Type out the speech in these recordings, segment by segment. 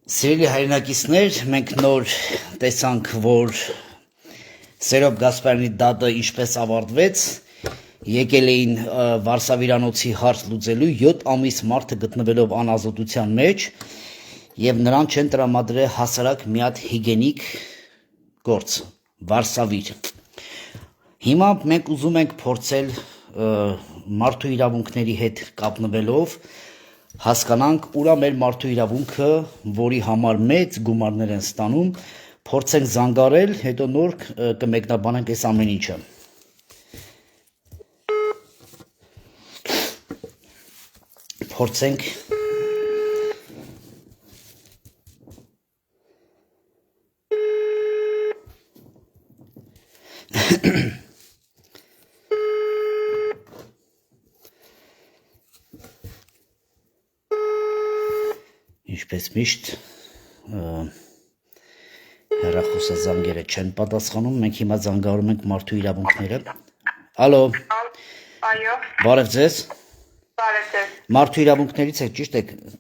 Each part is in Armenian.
Սիրելի հայրենակիցներ, մենք նոր տեսանք, որ Սերոբ Գասպարյանի դատը ինչպես ավարտվեց, եկել էին Վարշավիրանոցի հարց լուծելու 7 ամիս մարդը գտնվելով անազատության մեջ եւ նրան չեն տրամադրել հասարակ մի հատ հիգենիկ գործ, Վարշավիր։ Հիմա մենք ուզում ենք փորձել մարդու իրավունքների հետ կապնվելով հասկանանք ուրա մեր մարդու իրավունքը, որի համար մեծ գումարներ են ստանում, փորձենք զանգարել, հետո նոր կմեկնաբանենք այս ամեն ինչը։ Փորձենք Ինչպես միշտ հեռախոսազանգերը չեն պատասխանում, մենք հիմա զանգարում ենք մարդու իրավունքները։ Ալո։ Այո։ Բարև ձեզ։ Բարև ձեզ։ Մարդու իրավունքներից եք,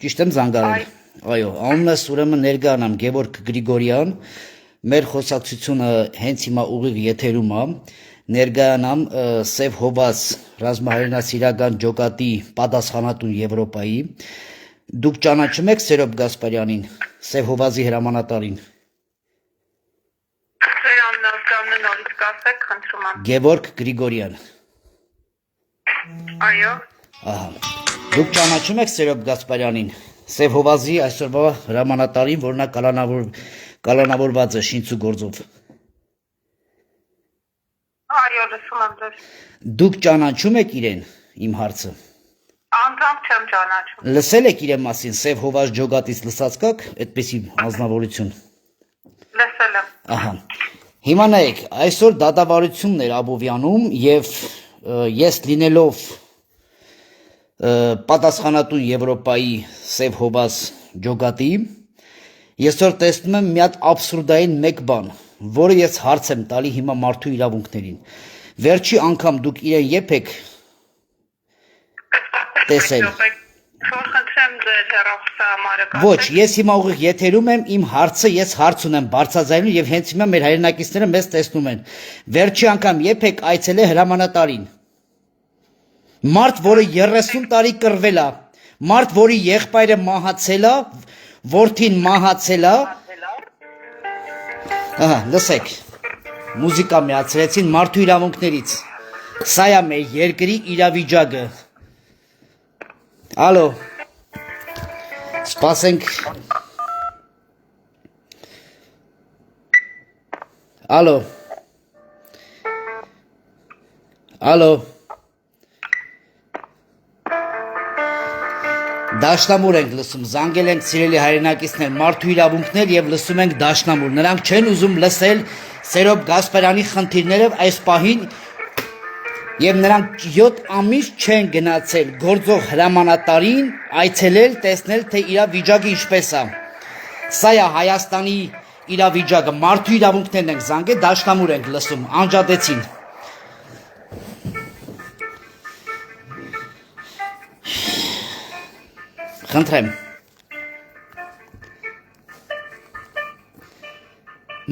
ճիշտ եմ զանգարել։ Այո, անունս ուրեմն ներկայանամ Գևորգ Գրիգորյան, մեր խոսակցությունը հենց հիմա ուղիղ եթերում է, ներկայանամ Սև Հովազ ռազմահայրենասիրական ջոկատի պատասխանատուն Եվրոպայի։ Դուք ճանաչում եք Սերոբ Գասպարյանին, Սև Հովազի հրամանատարին։ Նորից կասեք, խնդրում եմ։ Գևորգ Գրիգորյան։ Այո։ Ահա։ Դուք ճանաչում եք Սերոբ Գասպարյանին, Սև Հովազի այսօրվա հրամանատարին, որ նա կալանավորված է շինծու գործով։ Այո, լսում եմ ձեզ։ Դուք ճանաչում եք իրեն, իմ հարցը։ Անձամբ չեմ ճանաչում։ Լսել եք իրեն մասին, Սև Հովազ ջոկատից լսած կաք այդպիսի անձնավորություն։ Լսել եմ։ Ահա։ Հիմա նայեք, այսօր դատավարությունն էր Աբովյանում եւ ես լինելով պատասխանատուն Եվրոպայի Սև Հովազ ջոկատի, ես որ տեսնում եմ մի հատ աբսուրդային մեկ բան, որը ես հարց եմ տալի հիմա մարդու իրավունքներին։ Վերջի անգամ դուք իրեն եպեք տեսել։ Թող խնդրեմ ձեր հեռախոսահամարը կասեք։ Ոչ, ես հիմա ուղիղ եթերում եմ, իմ հարցը ես հարց ունեմ բարձրաձայնում եւ հենց հիմա մեր հայրենակիցները մեզ տեսնում են։ Վերջի անգամ եպեք այցելել հրամանատարին։ Մարդ, որը 30 տարի կռվել է, մարդ, որի եղբայրը մահացել է, որդին մահացել է։ Ահա, լսեք։ Մուզիկա միացրեցին մարդու իրավունքներից։ Սա է մեր երկրի իրավիճակը։ Ալո։ Սպասենք։ Ալո։ Ալո։ Դաշնամուր ենք լսում, զանգել ենք սիրելի հայրենակիցներ, մարդու իրավունքներ եւ լսում ենք դաշնամուր։ Նրանք չեն ուզում լսել Սերոբ Գասպարյանի խնդիրները այս պահին եւ նրանք 7 ամիս չեն գնացել գործող հրամանատարին այցելել, տեսնել, թե իրավիճակը ինչպես է։ Սա է Հայաստանի իրավիճակը, մարդու իրավունքներն ենք զանգել, դաշնամուր ենք լսում, անջատեցին։ Խնդրեմ։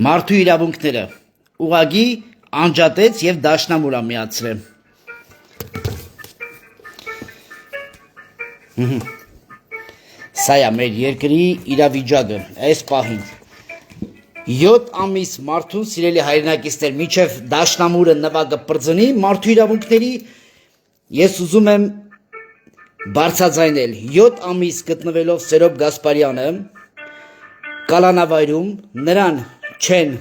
Մարդու իրավունքները ուղղակի անջատեց եւ դաշնամուր միացրել։ Սա է մեր երկրի իրավիճակը, այս պահին։ 7 ամիս մարդուն սիրելի հայրենակիցներ, մինչև դաշնամուրը նվագը պրծնի մարդու իրավունքների, ես ուզում եմ բարձրաձայնել 7 ամիս գտնվելով Սերոբ Գասպարյանը կալանավայրում նրան չեն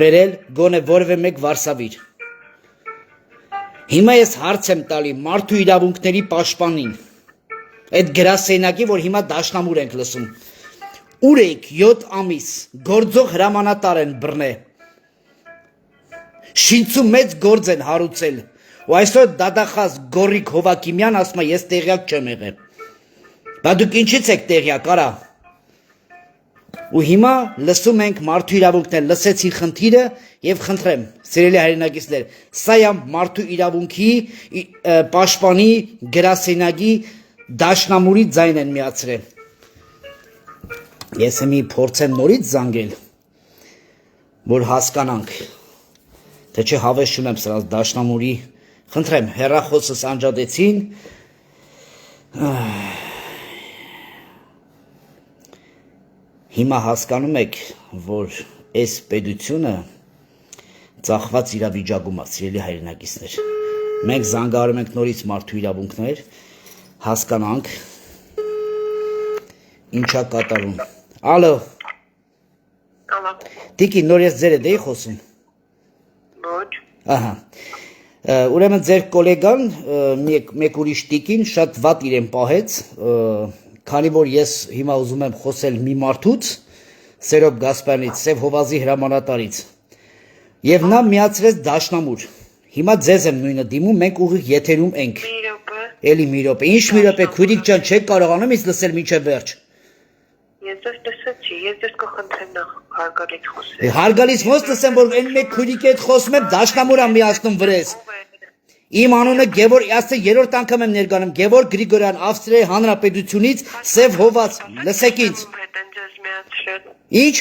բերել գոնե որևէ մեկ Վարշավիր։ Հիմա ես հարց եմ տալի մարդու իրավունքների պաշտպանին, այդ գրասենյակի, որ հիմա դաշնամուր ենք լսում։ Ուր եք 7 ամիս գործող հրամանատար են բռնել։ Շինծու մեծ գործ են հարուցել։ Ու այսօր դատախազ Գորիկ Հովակիմյան ասում է ես տեղյակ չեմ եղել։ Բա դուք ինչից եք տեղյակ, արա։ Ու հիմա լսում ենք մարդու իրավունքներ, լսեցին խնդիրը եւ խնդրեմ, սիրելի հայրենակիցներ, սա է մարդու իրավունքի պաշտպանի գրասենյակի դաշնամուրի ձայն են միացրել։ Ես մի փորձեմ նորից զանգել, որ հասկանանք, թե չէ հավես չունեմ սրանց դաշնամուրի, խնդրեմ, հեռախոսս անջատեցին, հիմա հասկանում եք, որ այս պետությունը ծախված իրավիճակում է, սիրելի հայրենակիցներ, մենք զանգահարում ենք նորից մարդու իրավունքներ, հասկանանք, ինչա կատարում, ալո, Տիկին, նոր ես ձեր հետ էի խոսում։ Ոչ։ Ահա։ Ուրեմն ձեր կոլեգան, մեկ ուրիշ տիկին շատ վատ իրեն պահեց, քանի որ ես հիմա ուզում եմ խոսել մի մարդուց, Սերոբ Գասպարյանից, Սև Հովազի հրամանատարից։ Եվ նա միացրեց դաշնամուր։ Հիմա ձեզ եմ նույնը դիմում, մենք ուղիղ եթերում ենք։ Մի րոպե։ Էլի մի րոպե։ Ինչ մի րոպե, քույրիկ ջան, չեք կարողանում ինձ լսել մինչև վերջ։ Ես ձեզ տեսեցի, ես ձեզ կխնդրեմ նախ հարգալից խոսել։ Հարգալից ոնց լսեմ, որ այն մեկ քույրիկի հետ խոսում եմ, դաշնամուր եմ միացնում վրես։ Իմ անունը Գևոր, ասե երրորդ անգամ եմ ներկայանում, Գևոր Գրիգորյան, Ավստրիայի Հանրապետությունից, Սև Հովաց, լսեք ինձ։ Ինչ։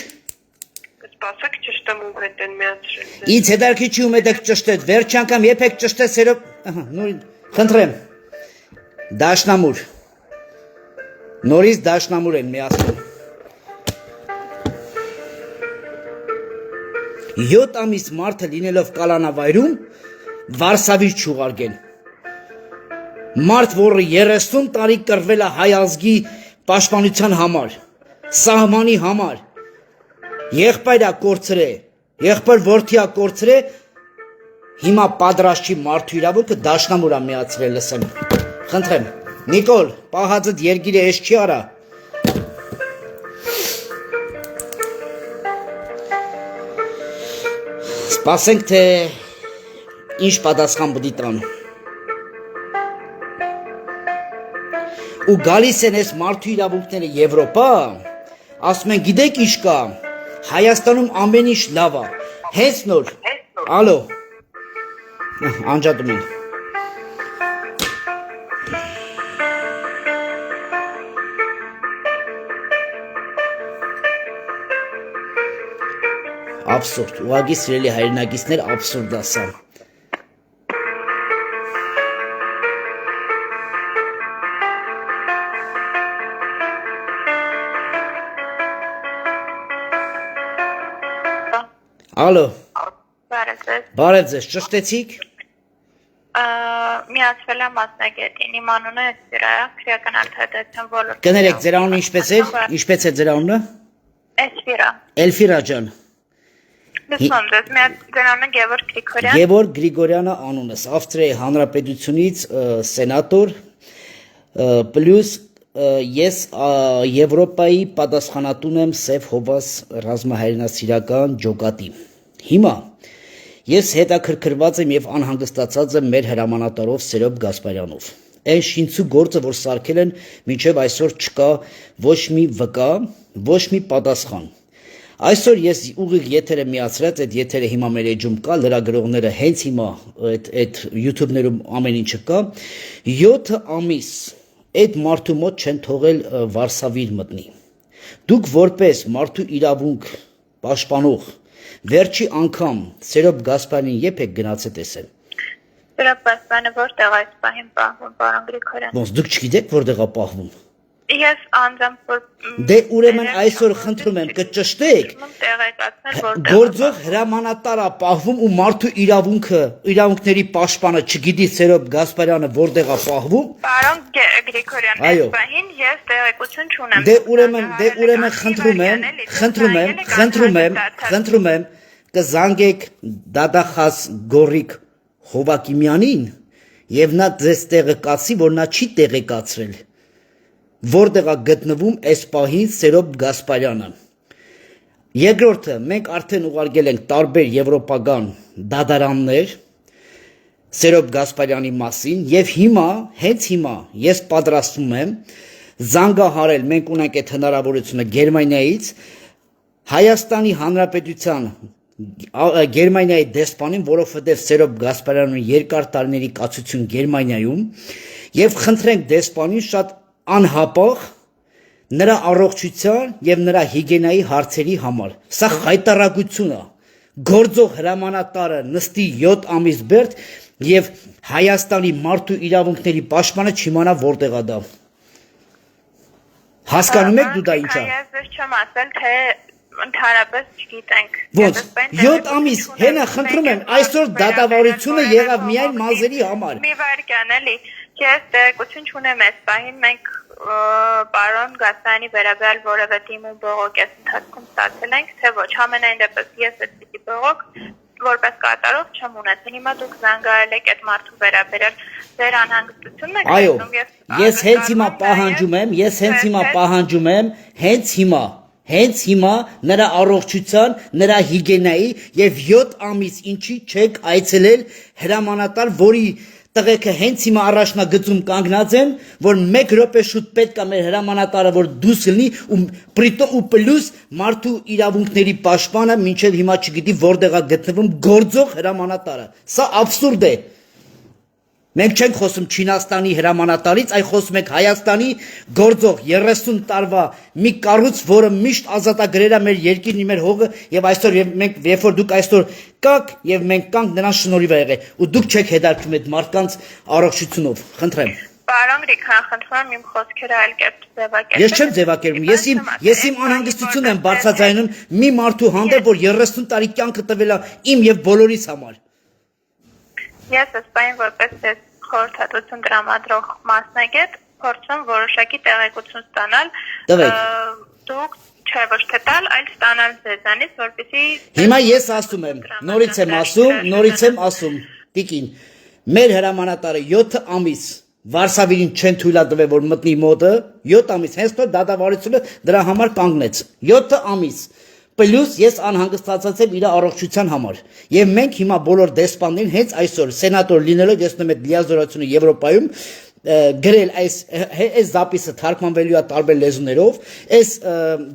Սպասեք, ճշտեմ ում հետ են միացրել։ Ինձ հետարքի չի ում եք ճշտեց, վերջ անգամ երբ եք ճշտեց Սերոբ, նույն, խնդրեմ։ Դաշնամուր։ Նորից դաշնամուր են միացնում։ 7 ամիս մարդը լինելով կալանավայրում Վարշավից չուղարկեն։ Մարդ, որը 30 տարի կռվել է հայ ազգի պաշտպանության համար, սահմանի համար, եղբայրը կորցրել, եղբայր որդիա կորցրել, հիմա պատրաստ չի մարդու իրավունքը դաշնամուր է միացրել, լսեմ։ Խնդրեմ, Նիկոլ, պահածդ երգիրը էս չի արա։ Սպասենք, թե ինչ պատասխան պիտի տան։ Ու գալիս են այս մարդու իրավունքները Եվրոպա, ասում են, գիտեք ինչ կա, Հայաստանում ամեն ինչ լավ է, հենց նոր, ալո, անջատում են։ Աբսուրդ, ուղղակի սիրելի հայրենակիցներ, աբսուրդ է սա։ Ալո։ Բարև ձեզ։ Բարև ձեզ, ճշտեցիք։ Միացվել եմ մասնագետին, իմ անունը Էսվիրա է, քրեական արտահայտության ոլորտում։ Կներեք, ձեր անունը ինչպես էր։ Ինչպես է ձեր անունը։ Էսվիրա։ Էլֆիրա ջան։ Լսում ձեզ, ձեր անունը Գևոր Գրիգորյան։ Գևոր Գրիգորյանը անունս, Ավստրիայի Հանրապետությունից սենատոր, պլյուս ես Եվրոպայի պատասխանատուն եմ Սև Հովազ ռազմահայրենասիրական ջոկատի։ Հիմա ես հետաքրքրված եմ եւ անհանգստացած եմ մեր հրամանատարով Սերոբ Գասպարյանով։ Այն շինցու գործը, որ սարքել են, մինչև այսօր չկա ոչ մի վկա, ոչ մի պատասխան։ Այսօր ես ուղիղ եթերը միացրած, այդ եթերը հիմա մեր էջում կա, լրագրողները հենց հիմա այդ YouTube-ներում ամեն ինչը կա, 7 ամիս այդ մարդու մոտ չեն թողել Վարշավիր մտնի։ Դուք որպես մարդու իրավունք պաշտպանող վերջի անգամ Սերոբ Գասպարյանին երբ եք գնացել տեսել։ Սերոբ Գասպարյանը որտեղ այս պահին պահվում, պարոն Գրիգորյան։ Ոնց դուք չգիտեք որտեղ է պահվում։ Ես անձամբ որ Դե ուրեմն այսօր խնդրում եմ կճշտեք գործող հրամանատարը պահվում ու մարդու իրավունքների պաշտպանը չգիտի Սերոբ Գասպարյանը որտեղ է պահվում։ Պարոն Գրիգորյան, այս պահին ես տեղեկություն չունեմ։ Դե ուրեմն խնդրում եմ կզանգեք դատախազ Գորիկ Հովակիմյանին եւ նա ձեզ տեղեկացի, որ նա չի տեղեկացրել որտեղ է գտնվում այս պահին Սերոբ Գասպարյանը։ Երկրորդը, մենք արդեն ուղարկել ենք տարբեր եվրոպական դատարաններ Սերոբ Գասպարյանի մասին եւ հիմա, հենց հիմա ես պատրաստվում եմ զանգահարել, մենք ունենք այդ հնարավորությունը Գերմանիայից Հայաստանի Հանրապետության Գերմանիայի դեսպանին, որովհետեւ Սերոբ Գասպարյանը երկար տարիների կացություն Գերմանիայում եւ խնդրենք դեսպանին շատ անհապաղ նրա առողջության եւ նրա հիգիենայի հարցերի համար։ Սա խայտարակություն է։ Գործող հրամանատարը նստի 7 ամիս բերդ եւ Հայաստանի մարդու իրավունքների պաշտպանը չիմանա որտեղ է դա։ Հասկանում եք դու դա ինչ է։ Ես ես չեմ ասել թե ընդհանրապես չգիտենք։ Ոնց 7 ամիս հենա խնդրում եմ այսօր դատավարությունը եղավ միայն մազերի համար։ Մի վարքան էլի ես տեղեկություն չունեմ այս պահին մենք պարոն Գասպարյանի վերաբերյալ որևէ դիմ ու բողոք այս ընթացքում ստացել ենք թե ոչ համենայն դեպս ես այդպիսի բողոք որպես կատարող չեմ ունեցել հիմա դուք զանգահարել եք այդ մարդու վերաբերյալ ձեր անհանգստությունն եք Այո ես հենց հիմա պահանջում եմ հենց հիմա նրա առողջության, նրա հիգիենայի եւ 7 ամիս ինչի չեք այցելել հրամանատար, որի տղեկը հենց հիմա առաջնագծում կանգնած են, որ 1 րոպե շուտ պետք է մեր հրամանատարը որ դուրս լինի ու պլյուս մարդու իրավունքների պաշտպանը մինչեւ հիմա չգիտի որտեղ է գտնվում գործող հրամանատարը։ Սա աբսուրդ է։ Մենք չենք խոսում Չինաստանի հրամանատարից, այլ խոսում ենք Հայաստանի գործող 30 տարվա մի կառույց, որը միշտ ազատագրել է մեր երկիրն, մեր հողը, եւ այսօր մենք երբ որ դուք այսօր կաք եւ մենք կանք նրանց շնորհիվ է եղել, ու դուք չեք հետարկում այդ մարդկանց առողջությունով։ Խնդրեմ։ Պարոն Գրիգորյան, խնդրում եմ իմ խոսքերը այլ կերպ ձևակերպել։ Ես չեմ ձևակերպում, ես իմ անհանգստությունն եմ բարձրացնում մի մարդու հանդեպ, որ 30 տարի կյանքը տվել է իմ եւ բոլորիս համար։ Ես ասպայն որպես խորհրդատվություն տրամադրող մասնագետ փորձում որոշակի տեղեկություն ստանալ դուք չէ ոչ թե տալ, այլ ստանալ ձեզանից, որպեսզի Հիմա ես ասում եմ, նորից եմ ասում, տիկին, մեր հրամանատարը 7 ամիս Վարշավին չեն թույլատրվել որ մտնի մոտը, 7 ամիս, հենց նոր դատավարությունը դրա համար կանգնեց, 7 ամիս Պլյուս ես անհանգստացած եմ իր առողջության համար։ Եվ մենք հիմա բոլոր դեսպաններին հենց այսօր սենատոր լինելով ես նույն այդ լիազորությունը Եվրոպայում գրել այս զապիսը թարգմանվելու է տարբեր լեզուներով, այս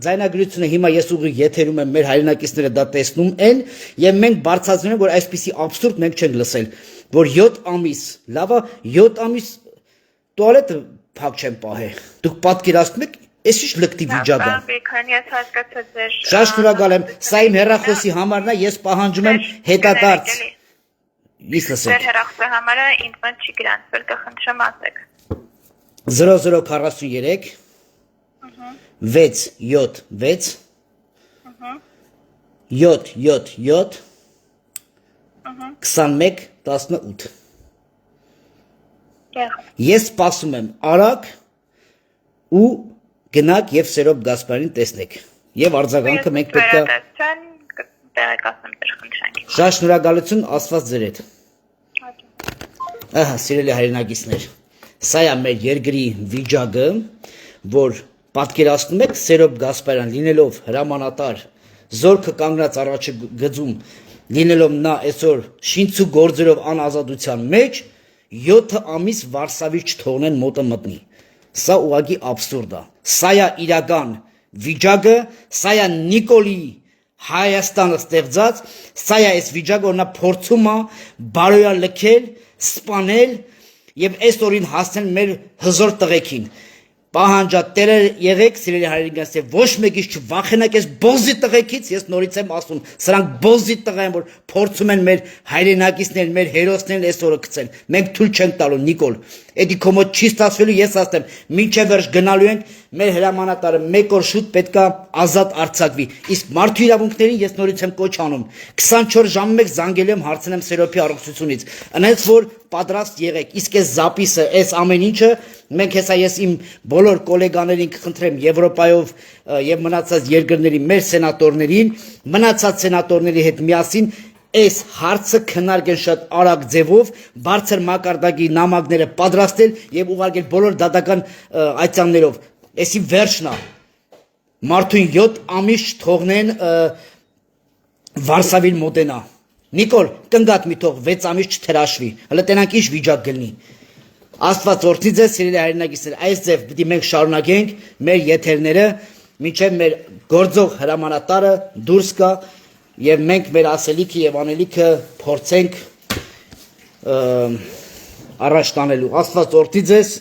ձայնագրությունը հիմա ես ուղղի եթերում եմ մեր հայրենակիցները դա տեսնում են եւ մենք բարձրացնում ենք որ այսպիսի աբսուրդ մենք չենք լսել, որ 7 ամիս, լավա 7 ամիս տուալետը փակ չեն պահել։ Դուք պատկերացնում եք Ես ինչ լկտի վիճակը։ Շատ շնորհակալ եմ, սա իմ հեռախոսի համարն է, ես պահանջում եմ հետադարձ։ Իսկ լսեք։ Ձեր հեռախոսի համարը ինձ մոտ չի գրանցվել, կխնդրեմ ասեք։ 0043 676 777 2118 Ես սպասում եմ արագ ու գնաք եւ Սերոբ Գասպարյանին տեսնեք եւ արձագանքը մենք պետք է Շատ շնորհակալություն Աստված ձեր հետ Ահա սիրելի հայրենակիցներ սա է մեր երկրի վիճակը որ պատկերացնում եք Սերոբ Գասպարյան լինելով հրամանատար զորքը կանգնած առաջ գծում լինելով նա այսօր շինցու գործերով անազատության մեջ 7 ամիս Վարշավի չթողնեն մոտը մտնի Սա ուղղակի աբսուրդ է։ Սա է իրական վիճակը, սա է Նիկոլի Հայաստանը ստեղծած, սա է այս վիճակը, որ նա փորձում է բարոյա լքել, սպանել եւ այս օրին հասնել մեր հզոր տղեկին։ Պահանջատեր եղեք, սիրելի հայրենիքներ, ոչ մեկից չվախենակ այս բոզի տղեկից, ես նորից եմ ասում, սրանք բոզի տղա են, որ փորձում են մեր հայրենակիցներն, մեր հերոսներն այս օրը գցել։ Մենք թույլ չենք տալու, Նիկոլ։ Էդի քո մոտ չի ստացվելու, ես ասեմ, մինչև վերջ գնալու ենք, մեր հրամանատարը 1 օր շուտ պետքա ազատ արձակվի։ Իսկ մարդու իրավունքներին ես նորից եմ կոչ անում։ 24 ժամի մեկ զանգել եմ հարցնեմ Սերոբի առողջությունից։ Այնպես որ պատրաստ եղեք։ Իսկ այս զապիսը, այս ամեն ինչը մենք հեսա ես իմ բոլոր գոլեգաներին կխնդրեմ Եվրոպայով եւ մնացած երկրների մեր սենատորներին, մնացած սենատորների հետ միասին այս հարցը քննարկեն շատ արագ ձևով, բարձր մակարդակի նամակները պատրաստել եւ ուղարկել բոլոր դատական այցաններով։ Էսի վերջն է։ Մարդուն 7 ամիս թողնեն Վարշավին մոտենա։ Նիկոլ, կնգատ մի թող 6 ամիս չթերաշվի։ Հələ տենանք ինչ վիճակ գտնի։ Աստված օրհնի ձեզ, սիրելի հայրենակիցներ, այս ձև պիտի մենք շարունակենք մեր եթերները, մինչև մեր գործող հրամանատարը դուրս գա եւ մենք մեր ասելիքը եւ անելիքը փորձենք առաջ տանելու։ Աստված օրհնի ձեզ,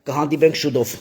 կհանդիպենք շուտով։